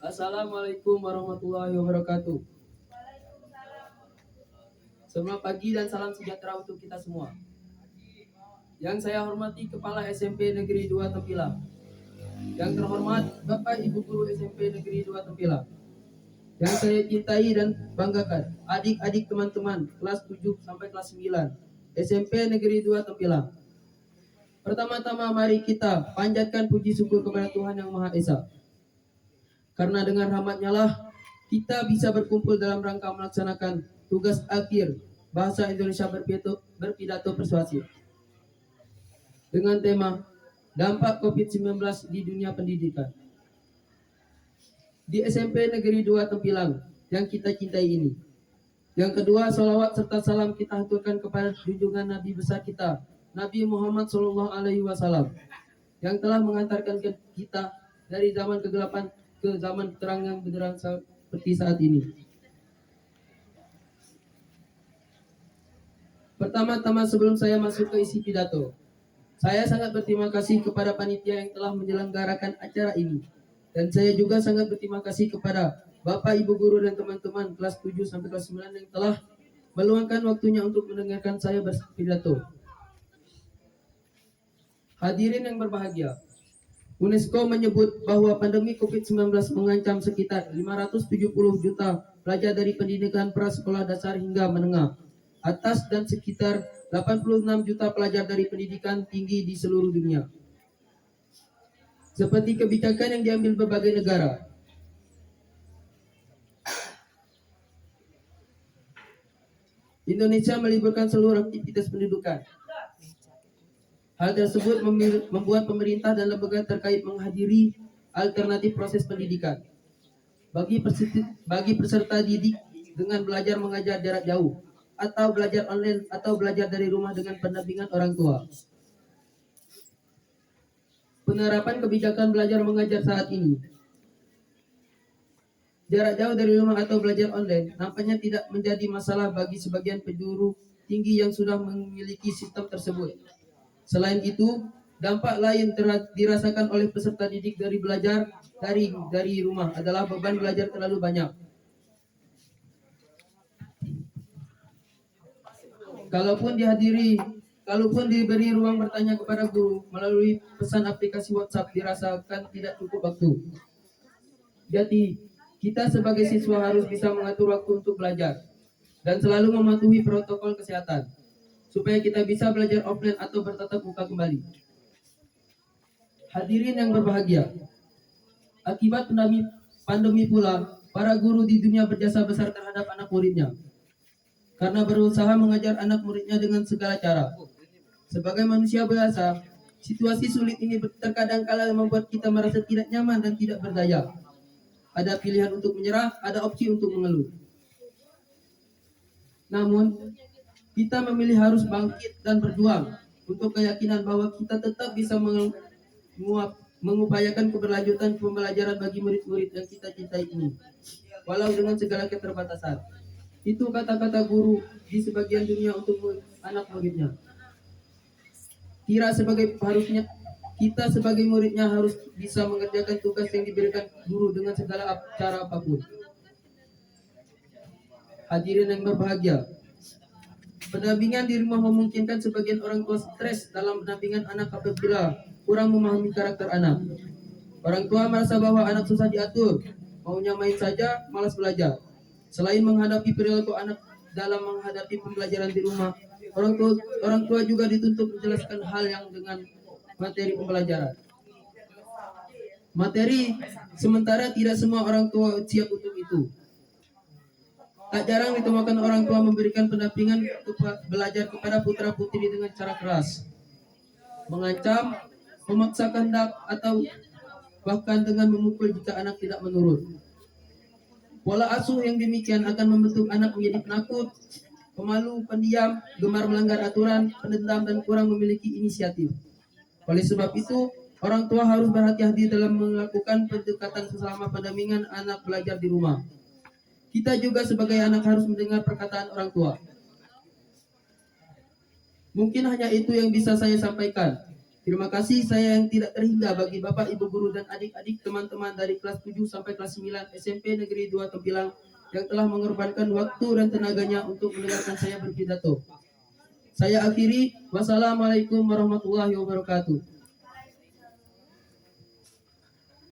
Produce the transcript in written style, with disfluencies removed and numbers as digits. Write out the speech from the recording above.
Assalamualaikum warahmatullahi wabarakatuh. Selamat pagi dan salam sejahtera untuk kita semua. Yang saya hormati Kepala SMP Negeri 2 Tempilang. Yang terhormat Bapak Ibu Guru SMP Negeri 2 Tempilang. Yang saya cintai dan banggakan adik-adik teman-teman kelas 7 sampai kelas 9 SMP Negeri 2 Tempilang. Pertama-tama mari kita panjatkan puji syukur kepada Tuhan Yang Maha Esa. Karena dengan rahmat-Nya lah kita bisa berkumpul dalam rangka melaksanakan tugas akhir Bahasa Indonesia berpidato persuasif dengan tema dampak COVID-19 di dunia pendidikan. Di SMP Negeri 2 Tempilang yang kita cintai ini. Yang kedua, sholawat serta salam kita haturkan kepada junjungan Nabi besar kita, Nabi Muhammad SAW, yang telah mengantarkan kita dari zaman kegelapan ke zaman terang yang benderang seperti saat ini. Pertama-tama sebelum saya masuk ke isi pidato, saya sangat berterima kasih kepada panitia yang telah menyelenggarakan acara ini. Dan saya juga sangat berterima kasih kepada Bapak, Ibu Guru dan teman-teman kelas 7 sampai kelas 9 yang telah meluangkan waktunya untuk mendengarkan saya berpidato. Hadirin yang berbahagia, UNESCO menyebut bahwa pandemi COVID-19 mengancam sekitar 570 juta pelajar dari pendidikan prasekolah dasar hingga menengah atas dan sekitar 86 juta pelajar dari pendidikan tinggi di seluruh dunia. Seperti kebijakan yang diambil berbagai negara, Indonesia meliburkan seluruh aktivitas pendidikan. Hal tersebut membuat pemerintah dan lembaga terkait menghadiri alternatif proses pendidikan bagi peserta didik dengan belajar mengajar jarak jauh atau belajar online atau belajar dari rumah dengan pendampingan orang tua. Penerapan kebijakan belajar mengajar saat ini, jarak jauh dari rumah atau belajar online nampaknya tidak menjadi masalah bagi sebagian penjuru tinggi yang sudah memiliki sistem tersebut. Selain itu, dampak lain dirasakan oleh peserta didik dari belajar dari rumah adalah beban belajar terlalu banyak. Kalaupun diberi ruang bertanya kepada guru melalui pesan aplikasi WhatsApp dirasakan tidak cukup waktu. Jadi, kita sebagai siswa harus bisa mengatur waktu untuk belajar dan selalu mematuhi protokol kesehatan supaya kita bisa belajar offline atau bertatap muka kembali. Hadirin yang berbahagia, akibat pandemi pula, para guru di dunia berjasa besar terhadap anak muridnya karena berusaha mengajar anak muridnya dengan segala cara. Sebagai manusia biasa, situasi sulit ini terkadang kala membuat kita merasa tidak nyaman dan tidak berdaya. Ada pilihan untuk menyerah, ada opsi untuk mengeluh. Namun, kita memilih harus bangkit dan berjuang untuk keyakinan bahwa kita tetap bisa mengupayakan keberlanjutan pembelajaran bagi murid-murid yang kita cintai ini, walau dengan segala keterbatasan. Itu kata-kata guru di sebagian dunia untuk anak muridnya. Kita sebagai muridnya harus bisa mengerjakan tugas yang diberikan guru dengan segala cara apapun. Hadirin yang berbahagia, pendampingan di rumah memungkinkan sebagian orang tua stres dalam pendampingan anak apabila kurang memahami karakter anak. Orang tua merasa bahwa anak susah diatur, maunya main saja, malas belajar. Selain menghadapi perilaku anak dalam menghadapi pembelajaran di rumah, orang tua juga dituntut menjelaskan hal yang dengan materi pembelajaran. Sementara tidak semua orang tua siap untuk itu. Tak jarang ditemukan orang tua memberikan pendampingan belajar kepada putra-putri dengan cara keras, mengancam, memaksa kehendak, atau bahkan dengan memukul jika anak tidak menurut. Pola asuh yang demikian akan membentuk anak menjadi penakut, pemalu, pendiam, gemar melanggar aturan, pendendam, dan kurang memiliki inisiatif. Oleh sebab itu, orang tua harus berhati-hati dalam melakukan pendekatan selama pendampingan anak belajar di rumah. Kita juga sebagai anak harus mendengar perkataan orang tua. Mungkin hanya itu yang bisa saya sampaikan. Terima kasih saya yang tidak terhingga bagi Bapak, Ibu guru dan adik-adik teman-teman dari kelas 7 sampai kelas 9 SMP Negeri 2 Tempilang yang telah mengorbankan waktu dan tenaganya untuk mendengarkan saya berpidato. Saya akhiri, wassalamualaikum warahmatullahi wabarakatuh.